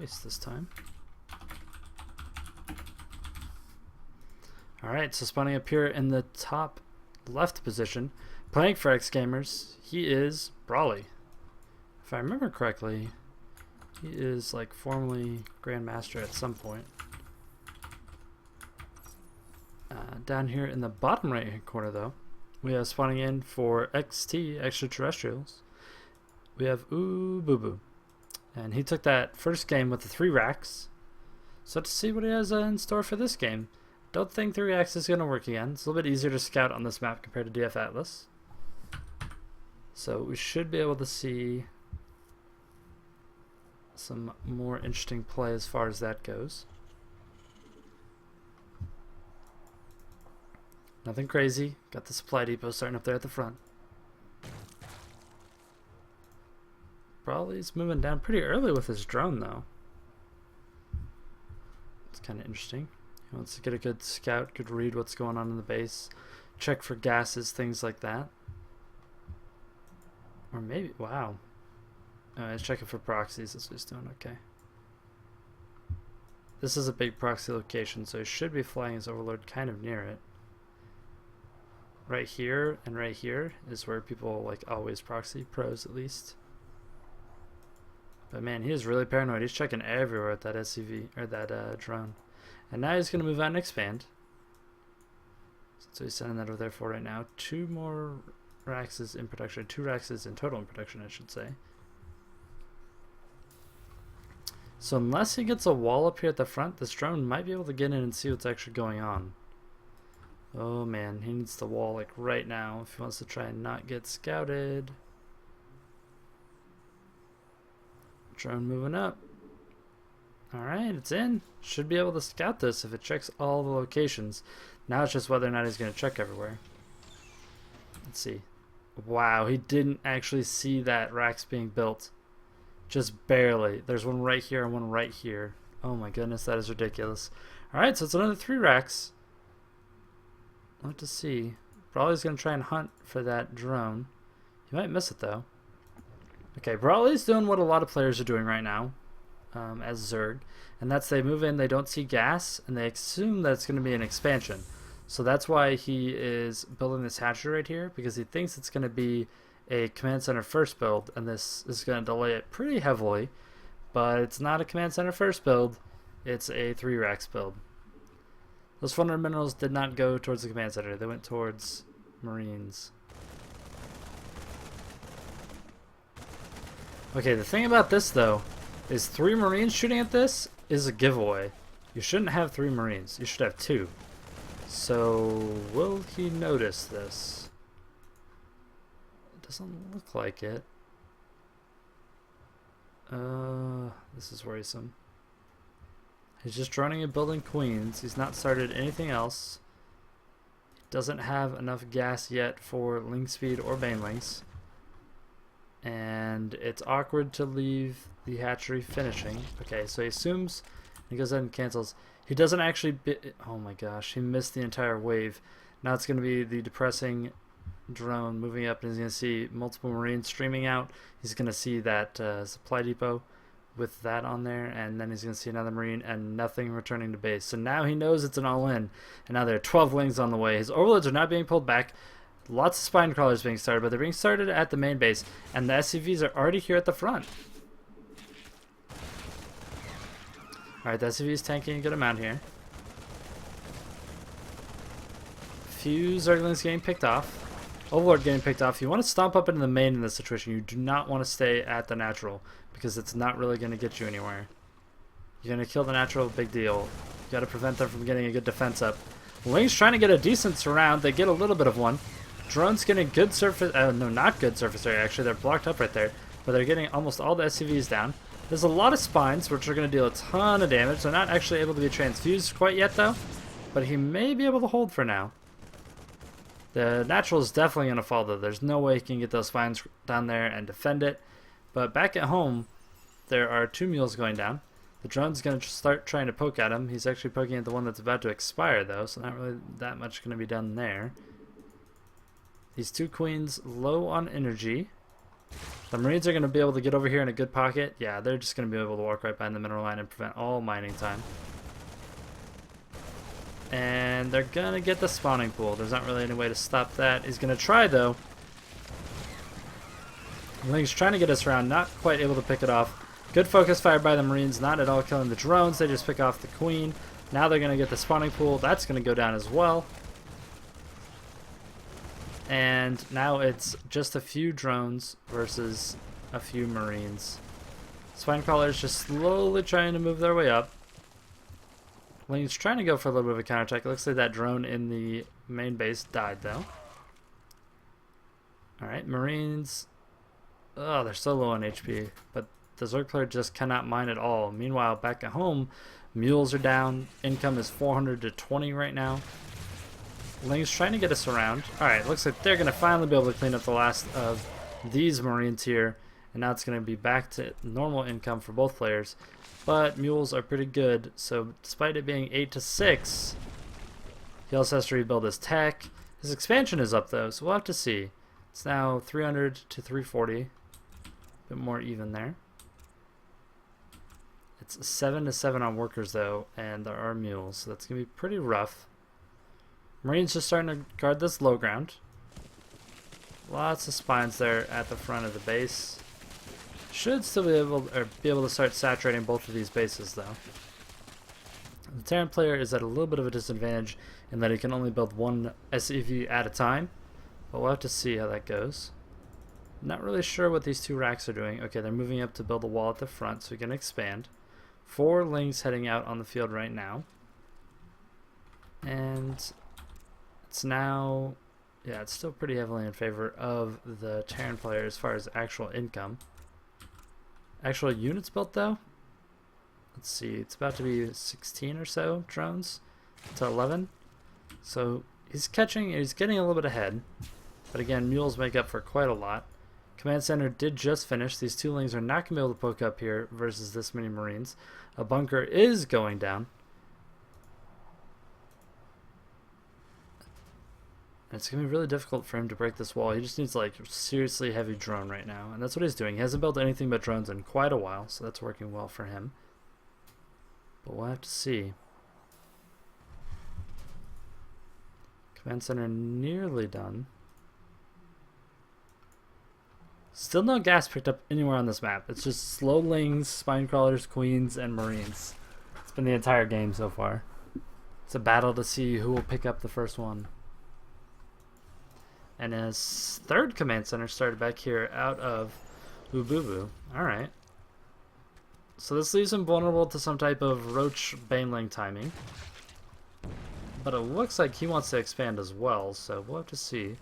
twice this time. Alright, so spawning up here in the top left position, playing for xGamers, he is BroLi. If I remember correctly, he is like formerly Grandmaster at some point. Down here in the bottom right hand corner though, we have spawning in for Xtraterrestrials. We have Oooobooobooo. And he took that first game with the 3 racks. So to see what he has in store for this game, don't think 3 racks is going to work again. It's a little bit easier to scout on this map compared to DF Atlas. So we should be able to see some more interesting play as far as that goes. Nothing crazy. Got the supply depot starting up there at the front. BroLi's moving down pretty early with his drone though. It's kind of interesting. He wants to get a good scout, good read what's going on in the base, check for gases, things like that. Or maybe, wow. He's checking for proxies, that's what he's doing, okay. This is a big proxy location, so he should be flying his overlord kind of near it. Right here and right here is where people like always proxy, pros at least. But man, he is really paranoid. He's checking everywhere with that SCV, or that drone. And now he's going to move out and expand. So he's sending that over there for right now. 2 more racks is in production. 2 racks is in total in production, I should say. So unless he gets a wall up here at the front, this drone might be able to get in and see what's actually going on. Oh man, he needs the wall like right now if he wants to try and not get scouted. Drone moving up. Alright, it's in. Should be able to scout this if it checks all the locations. Now it's just whether or not he's going to check everywhere. Let's see. Wow, he didn't actually see that racks being built. Just barely. There's one right here and one right here. Oh my goodness, that is ridiculous. Alright, so it's another 3 racks. I'll have to see. BroLi's going to try and hunt for that drone. He might miss it though. Okay, BroLi's doing what a lot of players are doing right now as Zerg, and that's they move in, they don't see gas, and they assume that it's going to be an expansion. So that's why he is building this hatchery right here, because he thinks it's going to be a command center first build, and this is going to delay it pretty heavily. But it's not a command center first build, it's a 3 racks build. Those 400 minerals did not go towards the command center, they went towards Marines. Okay, the thing about this though is 3 Marines shooting at this is a giveaway. You shouldn't have 3 Marines, you should have 2. So will he notice this? It doesn't look like it. This is worrisome. He's just running and building queens. He's not started anything else. He doesn't have enough gas yet for link speed or banelings. And it's awkward to leave the hatchery finishing. Okay, so he assumes, he goes ahead and cancels. He doesn't actually, oh my gosh, he missed the entire wave. Now it's going to be the depressing drone moving up, and he's going to see multiple Marines streaming out. He's going to see that supply depot with that on there, and then he's going to see another Marine and nothing returning to base. So now he knows it's an all-in, and now there are 12 lings on the way. His overloads are not being pulled back. Lots of spine crawlers being started, but they're being started at the main base, and the SCVs are already here at the front. Alright, the SCV is tanking a good amount here. Few Zerglings getting picked off. Overlord getting picked off. You want to stomp up into the main in this situation. You do not want to stay at the natural, because it's not really going to get you anywhere. You're going to kill the natural, big deal. You got to prevent them from getting a good defense up. Ling's trying to get a decent surround. They get a little bit of one. Drone's getting good surface, no, not good surface area actually, they're blocked up right there, but they're getting almost all the SCVs down. There's a lot of spines, which are going to deal a ton of damage. They're not actually able to be transfused quite yet though, but he may be able to hold for now. The natural is definitely going to fall though. There's no way he can get those spines down there and defend it, but back at home, there are 2 mules going down. The drone's going to start trying to poke at him. He's actually poking at the one that's about to expire though, so not really that much going to be done there. These 2 queens low on energy. The Marines are going to be able to get over here in a good pocket. Yeah, they're just going to be able to walk right behind the mineral line and prevent all mining time. And they're going to get the spawning pool. There's not really any way to stop that. He's going to try, though. Ling's trying to get us around, not quite able to pick it off. Good focus fire by the Marines, not at all killing the drones. They just pick off the Queen. Now they're going to get the spawning pool. That's going to go down as well. And now it's just a few drones versus a few Marines. Spine crawlers just slowly trying to move their way up. Ling's trying to go for a little bit of a counterattack. It looks like that drone in the main base died, though. Alright, Marines. Oh, they're so low on HP. But the Zerg player just cannot mine at all. Meanwhile, back at home, mules are down. Income is 400 to 20 right now. Ling's trying to get us around. Alright, looks like they're going to finally be able to clean up the last of these Marines here. And now it's going to be back to normal income for both players. But mules are pretty good. So despite it being 8 to 6, he also has to rebuild his tech. His expansion is up though, so we'll have to see. It's now 300 to 340. A bit more even there. It's 7 to 7 on workers though, and there are mules. So that's going to be pretty rough. Marines just starting to guard this low ground. Lots of spines there at the front of the base. Should still be able to start saturating both of these bases though. The Terran player is at a little bit of a disadvantage in that he can only build one SCV at a time, but we'll have to see how that goes. Not really sure what these two racks are doing. Okay, they're moving up to build a wall at the front so we can expand. 4 Lings heading out on the field right now. And it's now, yeah, it's still pretty heavily in favor of the Terran player as far as actual income. Actual units built though, let's see, it's about to be 16 or so drones to 11. So he's getting a little bit ahead. But again, mules make up for quite a lot. Command center did just finish. These 2 Lings are not going to be able to poke up here versus this many Marines. A bunker is going down. And it's going to be really difficult for him to break this wall. He just needs like seriously heavy drone right now. And that's what he's doing. He hasn't built anything but drones in quite a while. So that's working well for him. But we'll have to see. Command center nearly done. Still no gas picked up anywhere on this map. It's just slow Lings, spine crawlers, queens, and Marines. It's been the entire game so far. It's a battle to see who will pick up the first one. And his third command center started back here out of Oooobooobooo. Alright. So this leaves him vulnerable to some type of roach baneling timing. But it looks like he wants to expand as well, so we'll have to see.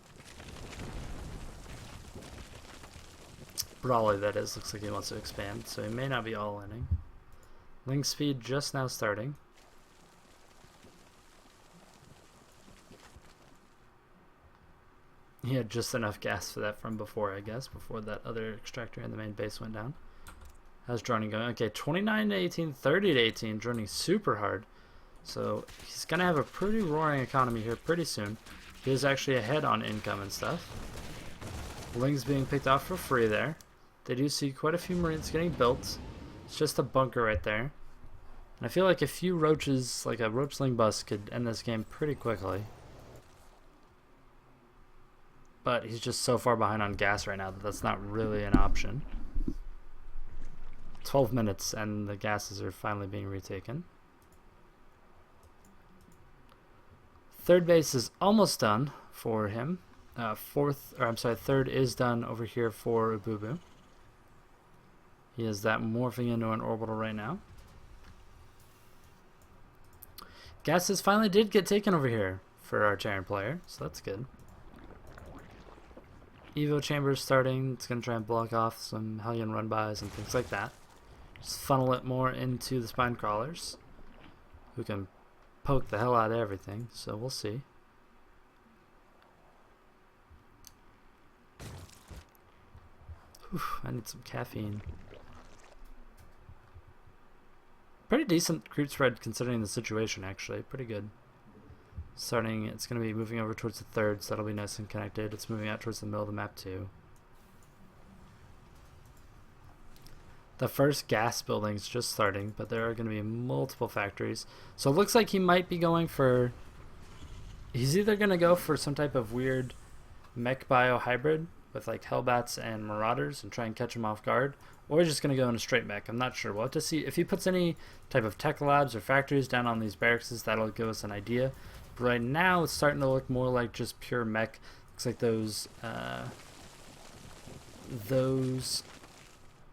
BroLi, that is, looks like he wants to expand, so he may not be all-inning. Ling speed just now starting. He had just enough gas for that from before, I guess, before that other extractor in the main base went down. How's droning going? Okay, 29 to 18, 30 to 18, droning super hard. So he's going to have a pretty roaring economy here pretty soon. He is actually ahead on income and stuff. Ling's being picked off for free there. They do see quite a few Marines getting built. It's just a bunker right there. And I feel like a few roaches, like a roach Ling bust, could end this game pretty quickly. But he's just so far behind on gas right now that that's not really an option. 12 minutes and the gases are finally being retaken. Third base is almost done for him. Third is done over here for Oooobooboo. He has that morphing into an orbital right now. Gases finally did get taken over here for our Terran player, so that's good. Evo chambers starting. It's going to try and block off some Hellion run-bys and things like that. Just funnel it more into the spine crawlers, who can poke the hell out of everything, so we'll see. Whew, I need some caffeine. Pretty decent creep spread considering the situation, actually. Pretty good. Starting, it's going to be moving over towards the third, so that'll be nice and connected. It's moving out towards the middle of the map, too. The first gas building's just starting, but there are going to be multiple factories. So it looks like he might be going for... He's either going to go for some type of weird mech bio hybrid with like Hellbats and Marauders and try and catch him off guard, or he's just going to go in a straight mech. I'm not sure. We'll have to see. If he puts any type of tech labs or factories down on these barracks, that'll give us an idea. But right now it's starting to look more like just pure mech. Looks like those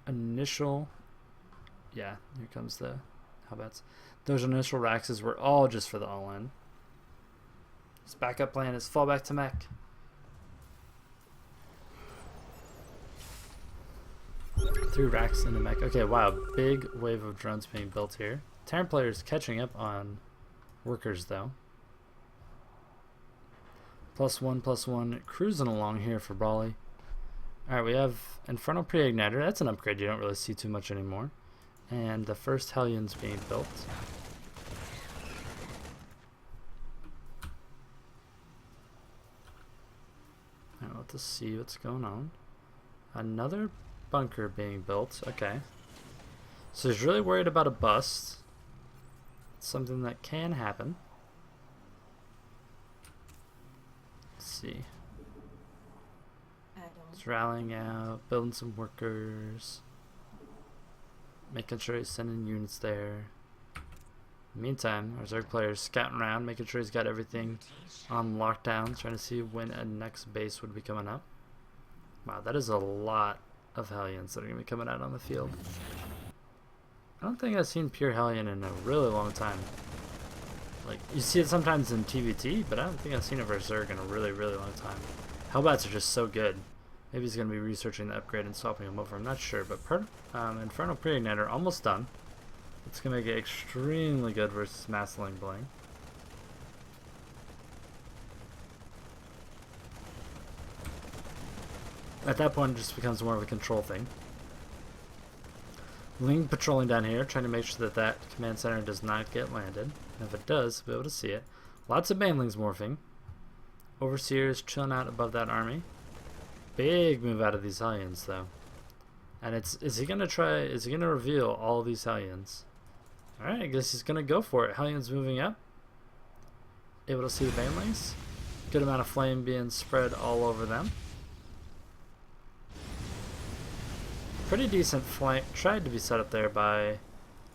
initial, yeah, here comes the Hellbats. Those initial Raxes were all just for the all-in. His backup plan is fall back to mech. 3 racks in a mech. Okay, wow, big wave of drones being built here. Terran players catching up on workers though. +1/+1 cruising along here for BroLi. Alright, we have Infernal Pre-Igniter. That's an upgrade you don't really see too much anymore. And the first Hellions being built. Alright, let's see what's going on. Another bunker being built. Okay. So he's really worried about a bust. It's something that can happen. Let's see. He's rallying out, building some workers, making sure he's sending units there. In the meantime, our Zerg player's scouting around, making sure he's got everything on lockdown, trying to see when a next base would be coming up. Wow, that is a lot of Hellions that are going to be coming out on the field. I don't think I've seen pure Hellion in a really long time. Like, you see it sometimes in TVT, but I don't think I've seen it for Zerg in a really, really long time. Hellbats are just so good. Maybe he's going to be researching the upgrade and swapping them over. I'm not sure, but Infernal Pre-Igniter almost done. It's going to make it extremely good versus Massling Bling. At that point, it just becomes more of a control thing. Ling patrolling down here, trying to make sure that that command center does not get landed. And if it does, we'll be able to see it. Lots of Banelings morphing. Overseers chilling out above that army. Big move out of these Hellions, though. And is he gonna reveal all these Hellions? Alright, I guess he's gonna go for it. Hellions moving up. Able to see the Banelings. Good amount of flame being spread all over them. Pretty decent flank tried to be set up there by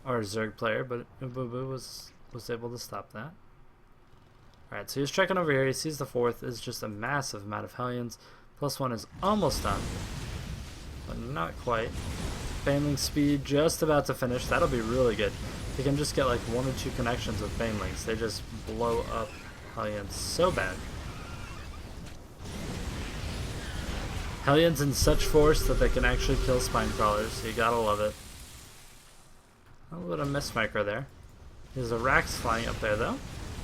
our Zerg player, but Oooobooobooo was able to stop that. Alright, so he's checking over here. He sees the 4th is just a massive amount of Hellions. +1 is almost done, but not quite. Baneling speed just about to finish. That'll be really good. He can just get like 1 or 2 connections with Banelings. They just blow up Hellions so bad. Hellions in such force that they can actually kill spine crawlers. You gotta love it. A little bit of miss micro there. There's a Rax flying up there though.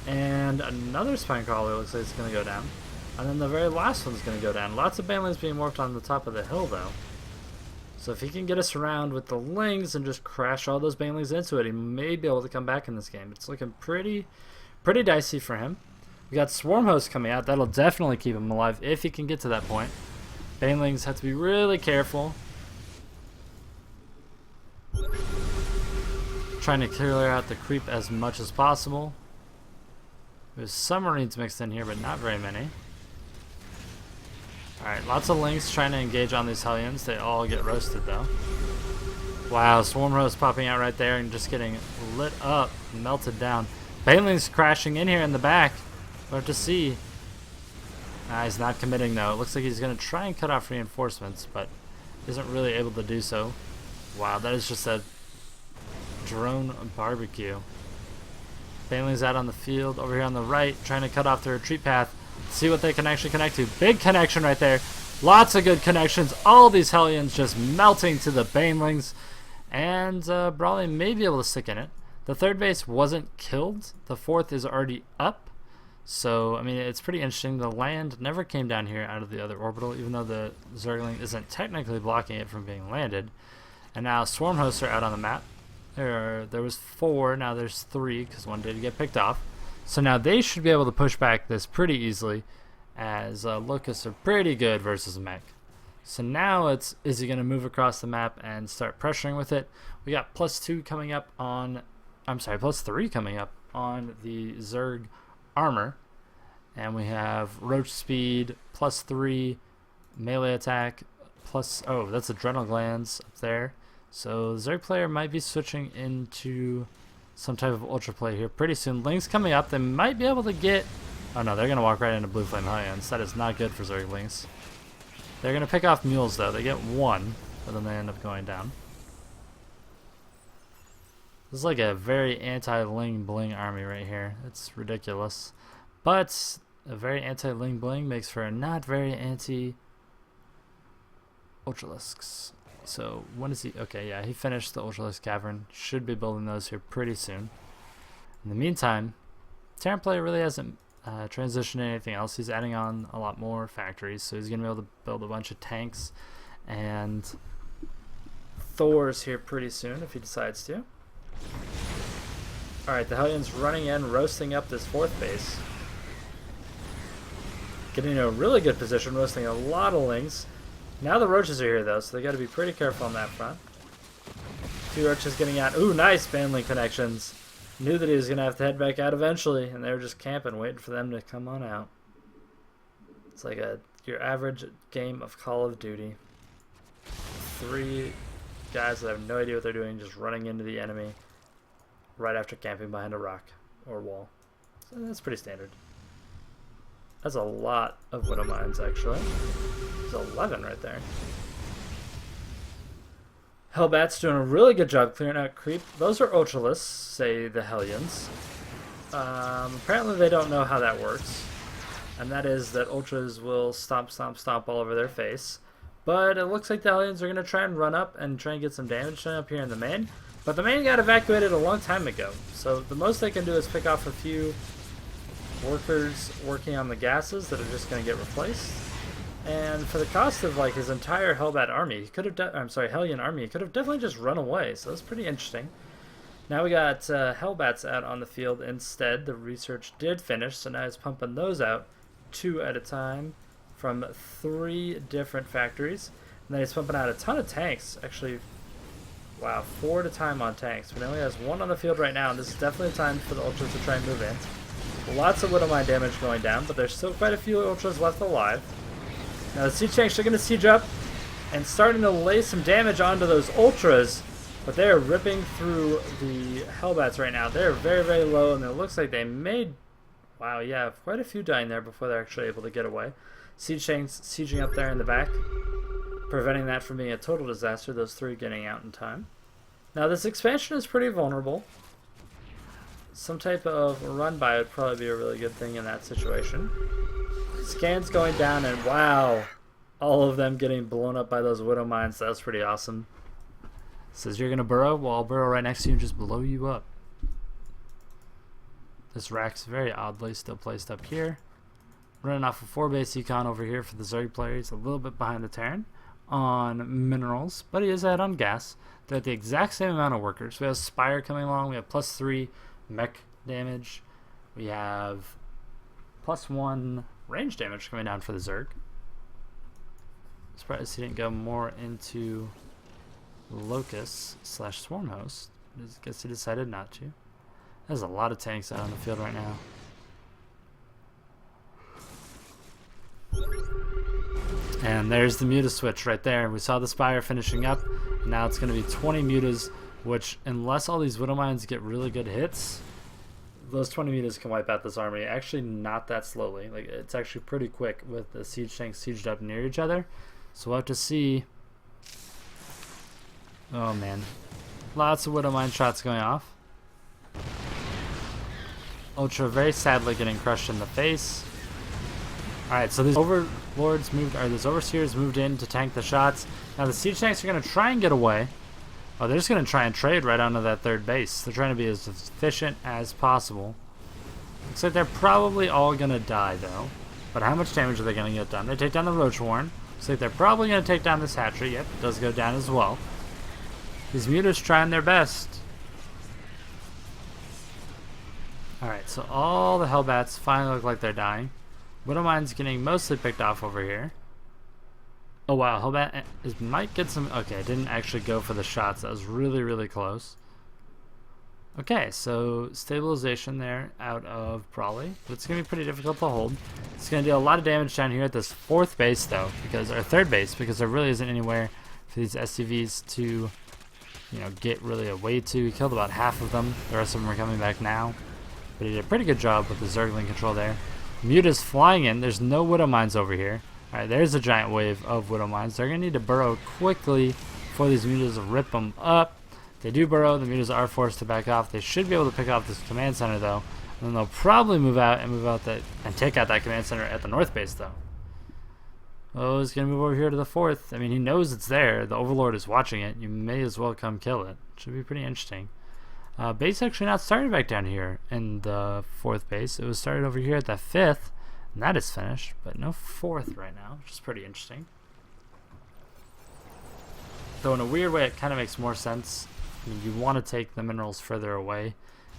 And another spine crawler looks like it's gonna go down. And then the very last one's gonna go down. Lots of Banelings being morphed on the top of the hill though. So if he can get us around with the Lings and just crash all those Banelings into it, he may be able to come back in this game. It's looking pretty dicey for him. We got Swarm Host coming out. That'll definitely keep him alive if he can get to that point. Banelings have to be really careful. Trying to clear out the creep as much as possible. There's some Marines mixed in here, but not very many. Alright, lots of Lings trying to engage on these Hellions. They all get roasted though. Wow, Swarm Host popping out right there and just getting lit up, melted down. Banelings crashing in here in the back. We'll have to see. He's not committing though. It looks like he's going to try and cut off reinforcements, but isn't really able to do so. Wow, that is just a drone barbecue. Banelings out on the field over here on the right, trying to cut off the retreat path. See what they can actually connect to. Big connection right there. Lots of good connections. All these Hellions just melting to the Banelings. And BroLi may be able to stick in it. The 3rd base wasn't killed. The 4th is already up. So, I mean, it's pretty interesting. The land never came down here out of the other orbital, even though the Zergling isn't technically blocking it from being landed. And now Swarm Hosts are out on the map. There was 4, now there's 3, because 1 did get picked off. So now they should be able to push back this pretty easily, as Locusts are pretty good versus a mech. So now it's, is he going to move across the map and start pressuring with it? We got +2 coming up on, I'm sorry, +3 coming up on the Zerg armor. And we have roach speed, +3, melee attack, oh, that's adrenal glands up there. So the Zerg player might be switching into some type of ultra play here pretty soon. Lings coming up, they might be able to get, oh no, they're going to walk right into Blue Flame Hellions. That is not good for Zerglings. They're going to pick off mules, though. They get 1, but then they end up going down. This is like a very anti-Ling Bling army right here. It's ridiculous. But a very anti-Ling Bling makes for a not very anti-Ultralisks. So, when is he? Okay, yeah, he finished the Ultralisk Cavern. Should be building those here pretty soon. In the meantime, Terran player really hasn't transition to anything else. He's adding on a lot more factories, so he's gonna be able to build a bunch of tanks and Thors here pretty soon if he decides to. Alright, the Hellions running in, roasting up this 4th base. Getting in a really good position, roasting a lot of Lings. Now the roaches are here though, so they gotta be pretty careful on that front. 2 roaches getting out. Ooh, nice bandling connections. Knew that he was going to have to head back out eventually, and they were just camping, waiting for them to come on out. It's like your average game of Call of Duty. 3 guys that have no idea what they're doing, just running into the enemy right after camping behind a rock or wall. So that's pretty standard. That's a lot of Widow Mines, actually. There's 11 right there. Hellbat's doing a really good job clearing out creep. Those are Ultralisks, say the Hellions. Apparently they don't know how that works. And that is that Ultras will stomp, stomp, stomp all over their face. But it looks like the Hellions are going to try and run up and try and get some damage done up here in the main. But the main got evacuated a long time ago. So the most they can do is pick off a few workers working on the gases that are just going to get replaced. And for the cost of like his entire Hellbat army, he could have Hellion army, he could have definitely just run away. So that's pretty interesting. Now we got Hellbats out on the field instead. The research did finish, so now he's pumping those out 2 at a time from 3 different factories. And then he's pumping out a ton of tanks. Actually, wow, 4 at a time on tanks. But he only has 1 on the field right now, and this is definitely a time for the Ultras to try and move in. Lots of Widow Mine damage going down, but there's still quite a few Ultras left alive. Now the siege tanks are going to siege up and starting to lay some damage onto those Ultras, but they're ripping through the Hellbats right now. They're very, very low, and it looks like they made, wow, yeah, quite a few dying there before they're actually able to get away. Siege tanks sieging up there in the back, preventing that from being a total disaster, those 3 getting out in time. Now this expansion is pretty vulnerable. Some type of run by would probably be a really good thing in that situation. Scans going down, and wow, all of them getting blown up by those Widow Mines. That was pretty awesome. Says you're gonna burrow, well I'll burrow right next to you and just blow you up. This rack's very oddly still placed up here. Running off a 4-base econ over here for the Zerg player. He's a little bit behind the Terran on minerals, but he is ahead on gas. They're at the exact same amount of workers. We have Spire coming along. We have +3 mech damage. We have +1 range damage coming down for the Zerg. Surprised he didn't go more into Locust / Swarm Host. I guess he decided not to. There's a lot of tanks out on the field right now. And there's the Muta switch right there. We saw the Spire finishing up. Now it's going to be 20 Mutas, which unless all these Widow Mines get really good hits, those 20 Mutas can wipe out this army. Actually not that slowly. Like, it's actually pretty quick with the siege tanks sieged up near each other. So we'll have to see. Oh man. Lots of Widow Mine shots going off. Ultra very sadly getting crushed in the face. Alright, so these overlords moved, or these overseers moved in to tank the shots. Now the siege tanks are going to try and get away. Oh, they're just going to try and trade right onto that 3rd base. They're trying to be as efficient as possible. Looks like they're probably all going to die, though. But how much damage are they going to get done? They take down the Roach Warren. Looks like they're probably going to take down this Hatchery. Yep, it does go down as well. These Mutas trying their best. Alright, so all the Hellbats finally look like they're dying. Widow Mine's getting mostly picked off over here. Oh wow, Hellbat might get some. Okay, didn't actually go for the shots. That was really, really close. Okay, so stabilization there out of BroLi, but it's going to be pretty difficult to hold. It's going to do a lot of damage down here at this fourth base, though, or third base, because there really isn't anywhere for these SCVs to, you know, get really away to. He killed about half of them. The rest of them are coming back now, but he did a pretty good job with the Zergling control there. Muta's flying in. There's no Widow Mines over here. All right, there's a giant wave of Widow Mines. They're going to need to burrow quickly for these Mutas to rip them up. They do burrow. The Mutas are forced to back off. They should be able to pick off this command center, though. And then they'll probably move out and take out that command center at the north base, though. Oh, he's going to move over here to the fourth. I mean, he knows it's there. The Overlord is watching it. You may as well come kill it. Should be pretty interesting. Base actually not started back down here in the fourth base. It was started over here at the fifth. And that is finished, but no fourth right now, which is pretty interesting. Though in a weird way, it kind of makes more sense. I mean, you want to take the minerals further away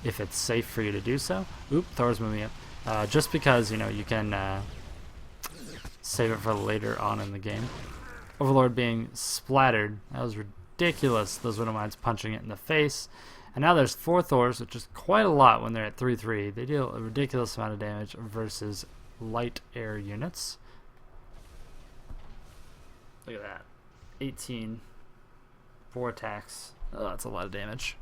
if it's safe for you to do so. Oop, Thor's moving up. Just because, you know, you can save it for later on in the game. Overlord being splattered. That was ridiculous. Those Widow Mines punching it in the face. And now there's 4 Thors, which is quite a lot when they're at 3-3. They deal a ridiculous amount of damage versus light air units. Look at that. 18. 4 attacks. Oh, that's a lot of damage.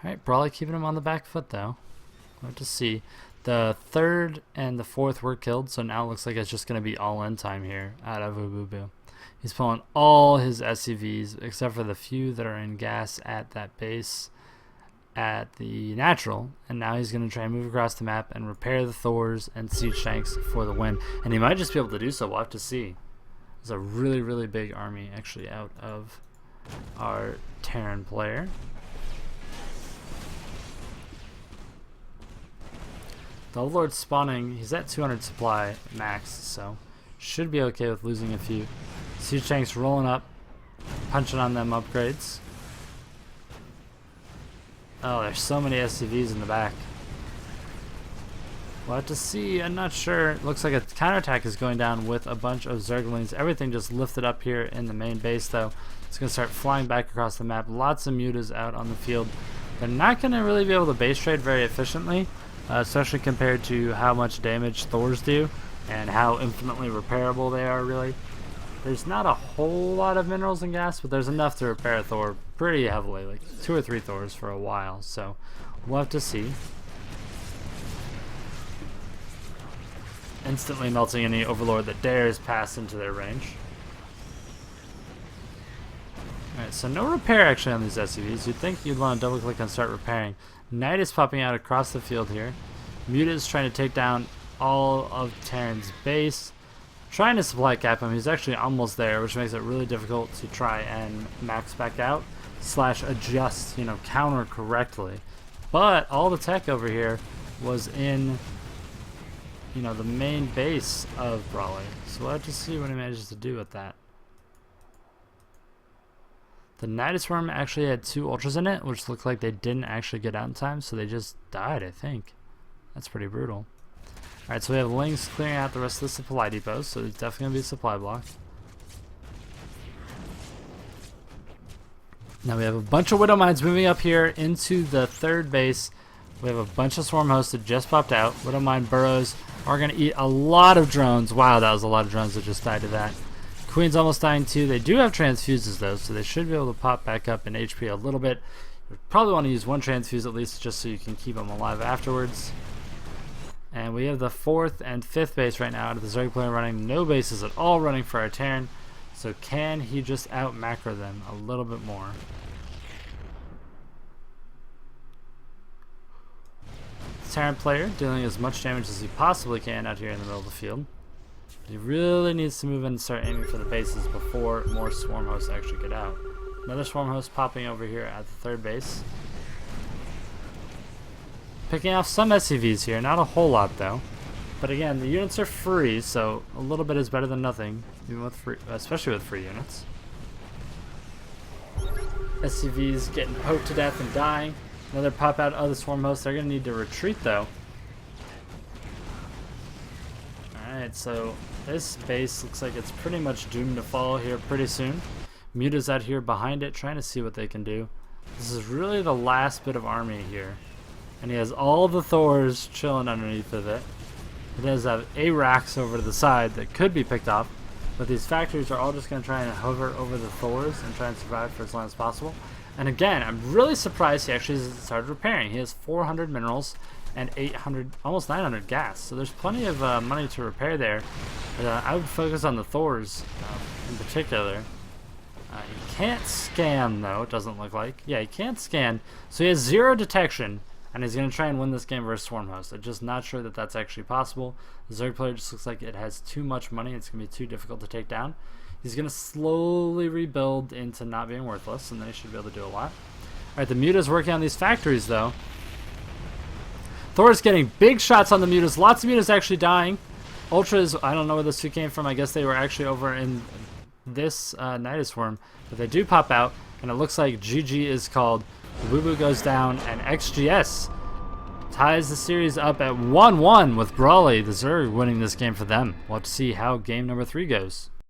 Alright, BroLi keeping him on the back foot, though. We'll have to see. The 3rd and the 4th were killed, so now it looks like it's just going to be all-in time here out of Oooobooobooo. He's pulling all his SCVs, except for the few that are in gas at that base at the natural, and now he's going to try and move across the map and repair the Thors and Siege Tanks for the win. And he might just be able to do so. We'll have to see. There's a really, really big army actually out of our Terran player. The Overlord's spawning. He's at 200 supply max, so should be okay with losing a few. Siege Tanks rolling up, punching on them upgrades. Oh, there's so many SCVs in the back. We'll have to see. I'm not sure. It looks like a counterattack is going down with a bunch of Zerglings. Everything just lifted up here in the main base, though. It's going to start flying back across the map. Lots of Mutas out on the field. They're not going to really be able to base trade very efficiently, especially compared to how much damage Thors do and how infinitely repairable they are, really. There's not a whole lot of minerals and gas, but there's enough to repair a Thor pretty heavily, like 2 or 3 Thors for a while, so we'll have to see. Instantly melting any Overlord that dares pass into their range. Alright, so no repair actually on these SCVs. You'd think you'd want to double click and start repairing. Knight is popping out across the field here. Muta is trying to take down all of Terran's base. Trying to supply cap him. He's actually almost there, which makes it really difficult to try and max back out / adjust, you know, counter correctly. But all the tech over here was in, you know, the main base of BroLi. So we'll have to see what he manages to do with that. The Nidus Worm actually had 2 Ultras in it, which looked like they didn't actually get out in time, so they just died, I think. That's pretty brutal. Alright, so we have Lings clearing out the rest of the supply depots, so it's definitely going to be a supply block. Now we have a bunch of Widow Mines moving up here into the 3rd base. We have a bunch of Swarm Hosts that just popped out. Widow Mine burrows are going to eat a lot of drones. Wow, that was a lot of drones that just died to that. Queen's almost dying too. They do have transfuses though, so they should be able to pop back up in HP a little bit. You probably want to use 1 transfuse at least, just so you can keep them alive afterwards. And we have the 4th and 5th base right now out of the Zerg player running. No bases at all running for our Terran. So can he just out macro them a little bit more? Terran player dealing as much damage as he possibly can out here in the middle of the field. He really needs to move in and start aiming for the bases before more Swarm Hosts actually get out. Another Swarm Host popping over here at the 3rd base. Picking off some SCVs here, not a whole lot though. But again, the units are free, so a little bit is better than nothing, even with free, especially with free units. SCVs getting poked to death and dying. Another pop out of the Swarm Host. They're going to need to retreat though. Alright, Alright, so this base looks like it's pretty much doomed to fall here pretty soon. Muta's out here behind it trying to see what they can do. This is really the last bit of army here. And he has all the Thors chilling underneath of it. He does have Arax over to the side that could be picked off. But these factories are all just going to try and hover over the Thors and try and survive for as long as possible. And again, I'm really surprised he actually started repairing. He has 400 minerals and 800, almost 900 gas. So there's plenty of money to repair there. But, I would focus on the Thors in particular. He can't scan though, it doesn't look like. Yeah, he can't scan. So he has 0 detection. And he's going to try and win this game versus Swarm Host. I'm just not sure that that's actually possible. The Zerg player just looks like it has too much money. It's going to be too difficult to take down. He's going to slowly rebuild into not being worthless, and then he should be able to do a lot. Alright, the Muta's working on these factories, though. Thor's getting big shots on the Mutas. Lots of Mutas actually dying. Ultras, I don't know where those two came from. I guess they were actually over in this Nidus Worm. But they do pop out, and it looks like GG is called. Oooobooboo goes down, and xGs ties the series up at 1-1 with BroLi, the Zerg, winning this game for them. We'll have to see how game number 3 goes.